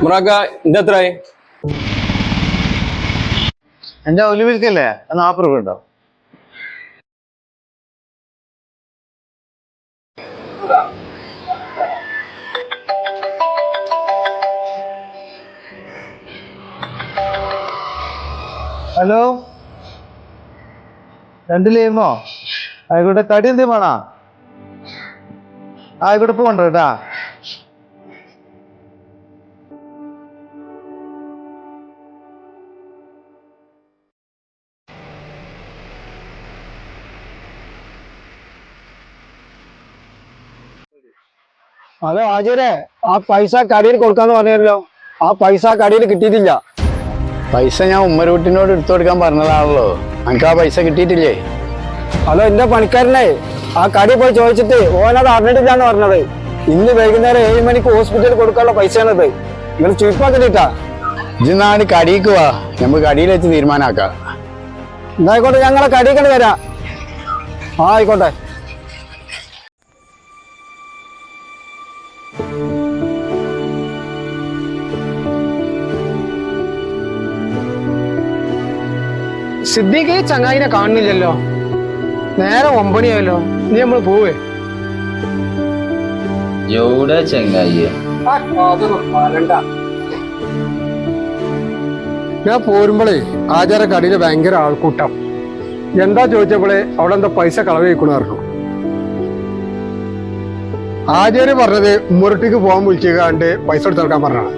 മുറാക്ക ഇത് എത്രയായി? എന്റെ ഒലിവിൽക്കല്ലേ 40 രൂപ ഉണ്ടോ? ഹലോ, 2 ലൈമോ? ആയിക്കോട്ടെ. കടി എന്തേലും വേണോ? ആയിക്കോട്ടെ, ഇപ്പൊ കൊണ്ടോ കേട്ടാ. ഹലോ ആചാര്യ, ആ പൈസ കടയിൽ കൊടുക്കാന്ന് പറഞ്ഞല്ലോ. ആ പൈസ കടയിൽ കിട്ടിയിട്ടില്ല. പൈസ ഞാൻ ഉമ്മരൂട്ടിനോട് എടുത്തു കൊടുക്കാൻ പറഞ്ഞതാണല്ലോ. എനിക്ക് ആ പൈസ കിട്ടിയിട്ടില്ലേ? ഹലോ, എന്റെ പണിക്കാരനെ ആ കടയിൽ പോയി ചോദിച്ചിട്ട് ഓനത് അറിഞ്ഞിട്ടില്ലാന്ന് പറഞ്ഞത്. ഇന്ന് വൈകുന്നേരം 7 മണിക്ക് ഹോസ്പിറ്റലിൽ കൊടുക്കാനുള്ള പൈസയാണത്. നിങ്ങൾ ചുരുപ്പാക്കിട്ടാ. ഇന്നാണ് കടിക്ക് വാ, നമുക്ക് കടിയിൽ വെച്ച് തീരുമാനാക്കാം. എന്നായിക്കോട്ടെ, ഞങ്ങളെ കടിക്കണ്ട് തരാം. ആ ആയിക്കോട്ടെ. സിദ്ദീഖ് ചങ്ങായിനെ കാണുന്നില്ലല്ലോ. നേരെ 9 മണിയായല്ലോ. നീ നമ്മള് പോവേ? എവിടെ ചെങ്ങായി? ഞാൻ പോരുമ്പോളേ ആചാര കടയില് ഭയങ്കര ആൾക്കൂട്ടം. എന്താ ചോദിച്ചപ്പോളെ അവിടെ എന്താ പൈസ കളവ് കഴിക്കണ പറഞ്ഞു. ആചാര്യ പറഞ്ഞത് ഉമ്മറട്ടിക്ക് പോകാൻ വിളിച്ചാണ്ട് പൈസ എടുത്തെടുക്കാൻ പറഞ്ഞാണ്.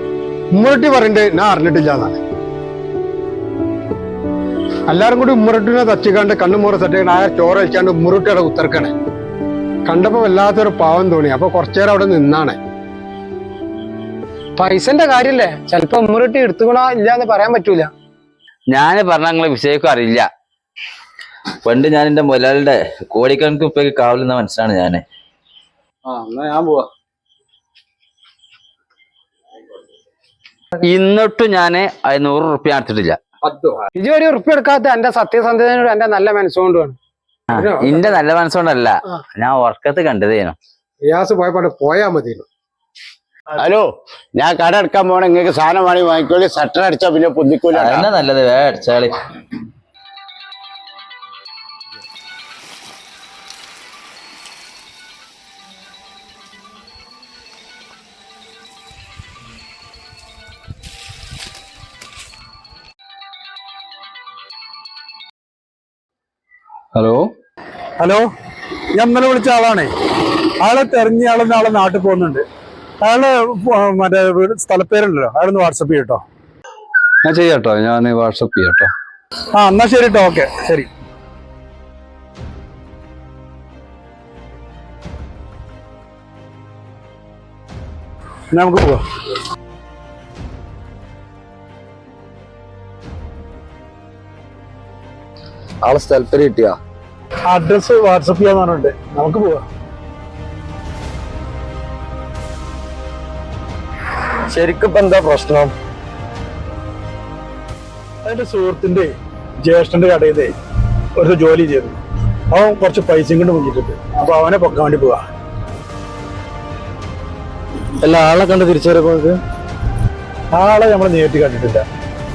ഉമ്മറട്ടി പറഞ്ഞിട്ട് ഞാൻ അറിഞ്ഞിട്ടില്ല എന്നാണ്. എല്ലാരും കൂടി ഉമ്മറട്ടിനെ തച്ചിക്കാണ്ട് കണ്ണുമൂറ തട്ടിക്കാണ്ട് ആ ചോറ് കഴിക്കാണ്ട് ഉമ്മറട്ടിയുടെ ഉത്തർക്കണേ കണ്ടപ്പോ വല്ലാത്തൊരു പാവം തോന്നി. അപ്പൊ കുറച്ചേരം അവിടെ നിന്നാണ്. പൈസന്റെ കാര്യല്ലേ, ചിലപ്പോ ഉമ്മറട്ടി എടുത്തുകൊള്ളാ ഇല്ലാന്ന് പറയാൻ പറ്റൂല. ഞാന് പറഞ്ഞ നിങ്ങളെ വിഷയക്കും അറിയില്ല. പണ്ട് ഞാൻ എന്റെ മുതലാളിയുടെ കോടിക്കണക്കിന് ഉപ്പയ്ക്ക് കാവലെന്ന മനസ്സിലാണ് ഞാന്. എന്നാ ഞാൻ പോവാ. ഇന്നിട്ടും ഞാന് 100 റുപ്യ അടച്ചിട്ടില്ല. ഇജ് 1 റുപ്യ എടുക്കാത്ത എന്റെ സത്യസന്ധതയോട് എന്റെ നല്ല മനസ്സുകൊണ്ടാണ്. എന്റെ നല്ല മനസ്സുകൊണ്ടല്ല, ഞാൻ ഉറക്കത്ത് കണ്ടതേനു. റിയാസ് പോയാ മതി. ഹലോ, ഞാൻ കട എടുക്കാൻ പോണ, നിങ്ങൾക്ക് സാധനം വാങ്ങി വാങ്ങിക്കോളി. ഷട്ടർ അടിച്ചാ പിന്നെ പൊന്തിക്കൂല. അതന്നെ നല്ലത്, വേഗം അടിച്ചാളി. ഹലോ ഹലോ, ഞാൻ ഇന്നലെ വിളിച്ച ആളാണേ. ആളെ തെരഞ്ഞ ആള് നാളെ നാട്ടിൽ പോകുന്നുണ്ട്. അയാള് മറ്റേ സ്ഥലപ്പേരുണ്ടല്ലോ, അയാളൊന്ന് വാട്സപ്പ് ചെയ്യട്ടോ. ഞാൻ ചെയ്യാട്ടോ, ഞാൻ വാട്സപ്പ് ചെയ്യാട്ടോ. ആ എന്നാ ശരി കേട്ടോ. ഓക്കെ, ശരി. നമുക്ക് പോവാം. ആളെ സ്ഥലപ്പേര് കിട്ടിയാ? അഡ്രസ് വാട്സപ്പ് ചെയ്യാന്ന് പറഞ്ഞിട്ടുണ്ട്. നമുക്ക് പോവാം. ശരിക്കും ഇപ്പൊ എന്താ പ്രശ്നം? എന്റെ സുഹൃത്തിന്റെ ജ്യേഷ്ഠന്റെ കടയിലെ ഒരു ജോലി ചെയ്തു. അവൻ കുറച്ച് പൈസയും കൊണ്ട് മുങ്ങിയിട്ടുണ്ട്. അപ്പൊ അവനെ പൊക്കാൻ വേണ്ടി പോവാ. എല്ലാ ആളെ കണ്ട് തിരിച്ചറിയപ്പോ ആളെ നമ്മൾ നേരിട്ട് കണ്ടിട്ടില്ല.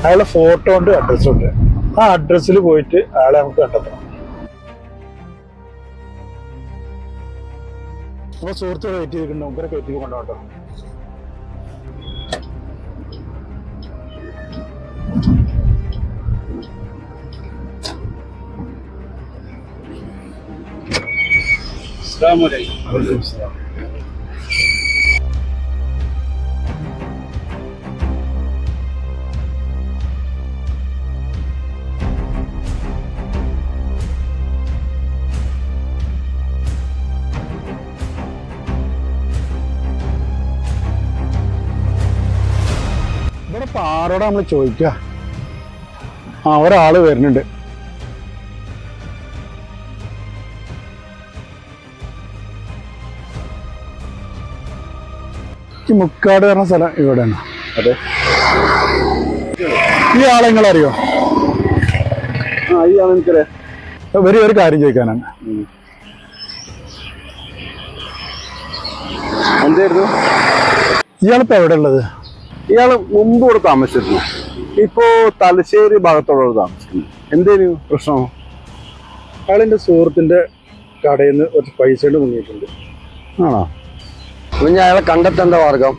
അയാളെ ഫോട്ടോ ഉണ്ട്, അഡ്രസ്സും ഉണ്ട്. ആ അഡ്രസ്സിൽ പോയിട്ട് അയാളെ നമുക്ക് കണ്ടെത്തണം. അപ്പൊ സുഹൃത്തുക്കളെ വെയിറ്റ് ചെയ്തിട്ടുണ്ട്. മുമ്പേ കയറ്റി കൊണ്ടോട്ടോ. ഇവിടെ ഇപ്പൊ ആരോടാ നമ്മള് ചോദിക്ക? ഒരാള് വരുന്നുണ്ട്. ഈ മുക്കാട് പറഞ്ഞ സ്ഥലം ഇവിടെയാണ്. അതെ. ഈ ആളെ നിങ്ങളറിയോ? ഈ ആളെ എനിക്കറിയാം. ഒരു കാര്യം ചോദിക്കാനാണ്. എന്തായിരുന്നു? ഇയാളിപ്പോ എവിടെ ഉള്ളത്? ഇയാള് മുമ്പ് ഇവിടെ താമസിച്ചിരുന്നു. ഇപ്പോ തലശ്ശേരി ഭാഗത്തുള്ള താമസിക്കുന്നു. എന്തേനു പ്രശ്നം? അയാളെന്റെ സുഹൃത്തിന്റെ കടയിൽ നിന്ന് കുറച്ച് പൈസ കൊണ്ട് മുങ്ങിയിട്ടുണ്ട്. ആണോ? അപ്പൊ ഞാൻ അയാളെ കണ്ടെത്തേണ്ട മാർഗം.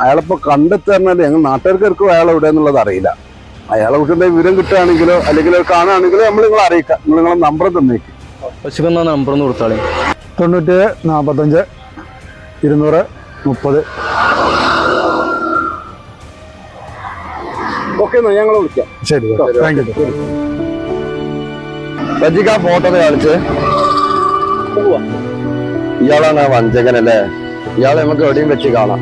അയാളിപ്പോ കണ്ടെത്തുന്നത് ഞങ്ങൾ നാട്ടുകാർക്കും അയാൾ എവിടെ എന്നുള്ളത് അറിയില്ല. അയാളെ കുട്ടിയുടെ വിവരം കിട്ടുകയാണെങ്കിലോ അല്ലെങ്കിൽ കാണുകയാണെങ്കിലോ നമ്മൾ നിങ്ങളെ അറിയിക്കാം. നിങ്ങളെ നമ്പർ തന്നേക്ക്. പശുക്കുന്ന നമ്പർ ഒന്ന് കൊടുത്താളെ. 97 45 200 30. ഓക്കെ, എന്നാ ഞങ്ങളെ വിളിക്കാം. ശരി, താങ്ക് യു. റജിക്ക് ആ ഫോട്ടോ കാണിച്ച്. ഇയാളാണ് വഞ്ചകനല്ലേ? ഇയാളെ നമുക്ക് എവിടെയും വെച്ച് കാണാം.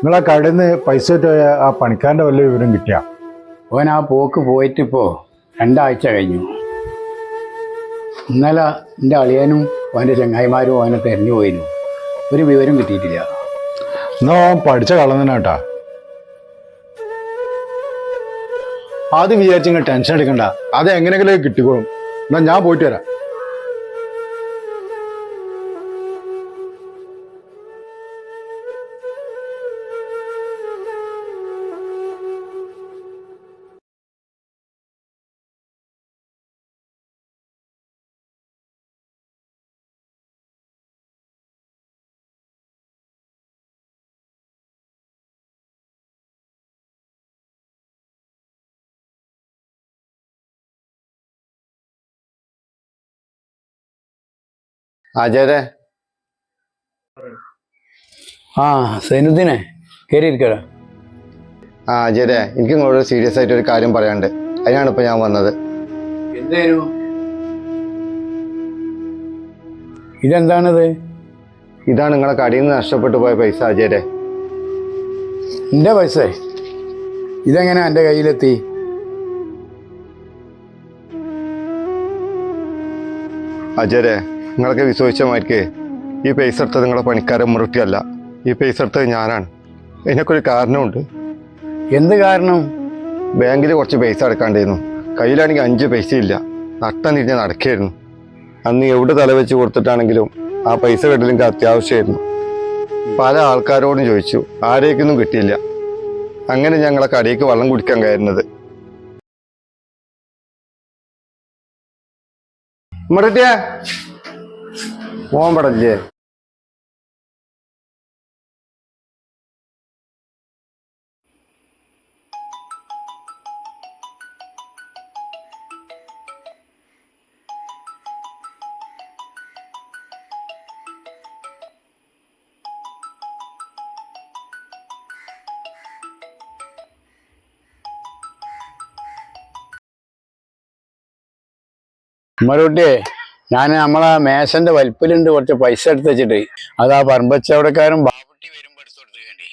നിങ്ങളെ കടയിൽ നിന്ന് പൈസ പോയ ആ പണിക്കാരൻ്റെ വല്ല വിവരം കിട്ടിയ? ഓൻ ആ പോക്ക് പോയിട്ടിപ്പോൾ 2 ആഴ്ച കഴിഞ്ഞു. ഇന്നലെ എൻ്റെ അളിയനും ഓൻ്റെ ചങ്ങായിമാരും ഓനെ തെരഞ്ഞു പോയിരുന്നു. ഒരു വിവരം കിട്ടിയിട്ടില്ല. എന്നാ അവൻ പഠിച്ച കളന്നേട്ടാ. ആദ്യം വിചാരിച്ചിങ്ങനെ ടെൻഷൻ എടുക്കണ്ട, അത് എങ്ങനെയെങ്കിലും കിട്ടിക്കോളും. എന്നാ ഞാൻ പോയിട്ട് വരാം. അജയരെ. ആ സൈനുദ്ദീനെ കയറിയിരിക്കടാ. അജയരെ, എനിക്ക് നിങ്ങളോട് സീരിയസ് ആയിട്ട് ഒരു കാര്യം പറയാനുണ്ട്. അതിനാണ് ഇപ്പൊ ഞാൻ വന്നത്. എന്തായിരുന്നു? ഇതെന്താണത്? ഇതാണ് നിങ്ങളെ കടയിൽ നിന്ന് നഷ്ടപ്പെട്ടു പോയ പൈസ അജയരെ. എൻ്റെ പൈസ ഇതെങ്ങനെ എൻ്റെ കയ്യിലെത്തി? അജയരെ, നിങ്ങളൊക്കെ വിശ്വസിച്ച മാതിരിക്ക് ഈ പൈസ എടുത്തത് നിങ്ങളെ പണിക്കാരൻ മുറുട്ടിയല്ല. ഈ പൈസ എടുത്തത് ഞാനാണ്. ഇതിനൊക്കെ ഒരു കാരണമുണ്ട്. എന്ത് കാരണം? ബാങ്കിൽ കുറച്ച് പൈസ അടക്കാണ്ടിരുന്നു. കയ്യിലാണെങ്കിൽ 5 പൈസ ഇല്ല. നട്ടം തിരിഞ്ഞ് നടക്കായിരുന്നു. അന്ന് എവിടെ തലവെച്ച് കൊടുത്തിട്ടാണെങ്കിലും ആ പൈസ കിട്ടൽ എനിക്ക് അത്യാവശ്യമായിരുന്നു. പല ആൾക്കാരോടും ചോദിച്ചു, ആരേക്കൊന്നും കിട്ടിയില്ല. അങ്ങനെ ഞങ്ങളെ കടയിലേക്ക് വെള്ളം കുടിക്കാൻ കയറുന്നത്. മുറുട്ടിയ മോൻ പടല്ലേ? ഉമ്മറൂട്ടിയെ, ഞാൻ നമ്മളെ മേശന്റെ വലിപ്പിലുണ്ട് കുറച്ച് പൈസ എടുത്ത് വെച്ചിട്ട്. അത് ആ പറമ്പച്ചവടക്കാരൻ ബാബുട്ടി വരുമ്പോ എടുത്തു കൊടുത്തേണ്ടി.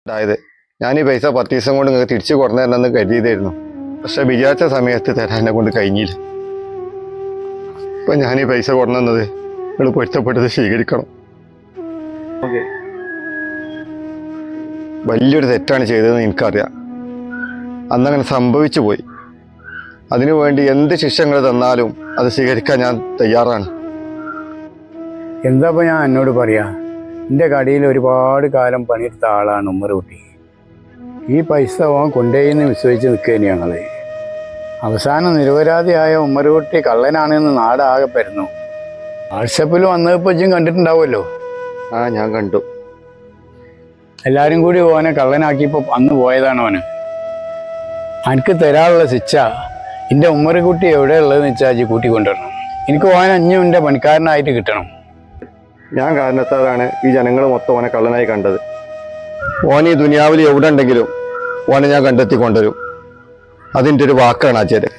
അതായത് ഞാൻ ഈ പൈസ 10 ദിവസം കൊണ്ട് നിങ്ങൾക്ക് തിരിച്ചു കൊടുന്നു തരണമെന്ന് കരുതിയതായിരുന്നു. പക്ഷെ വിചാരിച്ച സമയത്ത് തരാൻ എന്നെ കൊണ്ട് കഴിഞ്ഞില്ല. ഇപ്പൊ ഞാൻ ഈ പൈസ കൊടുന്നത് നിങ്ങൾ പൊരുത്തപ്പെട്ടത് സ്വീകരിക്കണം. വലിയൊരു തെറ്റാണ് ചെയ്തതെന്ന് എനിക്കറിയാം. അന്നങ്ങനെ സംഭവിച്ചു പോയി. അതിനു വേണ്ടി എന്ത് ശിക്ഷകൾ തന്നാലും അത് സ്വീകരിക്കാൻ ഞാൻ തയ്യാറാണ്. എന്താ ഞാൻ എന്നോട് പറയാ? എൻ്റെ കടയിൽ ഒരുപാട് കാലം പണിയെടുത്ത ആളാണ് ഉമ്മറൂട്ടി. ഈ പൈസ ഓൻ കൊണ്ടേന്ന് വിശ്വസിച്ച് നിൽക്കുകയാണ് ഞങ്ങൾ. അവസാനം നിരപരാധിയായ ഉമ്മറൂട്ടി കള്ളനാണെന്ന് നാടാകെ പരന്നു. വാട്സപ്പിൽ വന്നപ്പോൾ കണ്ടിട്ടുണ്ടാവുമല്ലോ. ഞാൻ കണ്ടു. എല്ലാവരും കൂടി ഓനെ കള്ളനാക്കിയപ്പോൾ അന്ന് പോയതാണ് ഓന്. എനിക്ക് തരാനുള്ള ശിക്ഷ എൻ്റെ ഉമ്മറക്കുട്ടി എവിടെ ഉള്ളതെന്ന് വെച്ചാൽ കൂട്ടിക്കൊണ്ടുവരണം. എനിക്ക് ഓൻ എൻ്റെ പണിക്കാരനായിട്ട് കിട്ടണം. ഞാൻ കാരണത്താലാണ് ഈ ജനങ്ങൾ മൊത്തം ഓനെ കള്ളനായി കണ്ടത്. ഓൻ ഈ ദുനിയാവിൽ എവിടെ ഉണ്ടെങ്കിലും ഓനെ ഞാൻ കണ്ടെത്തി കൊണ്ടുവരും. അതിൻ്റെ ഒരു വാക്കാണ് ആചാര്യ.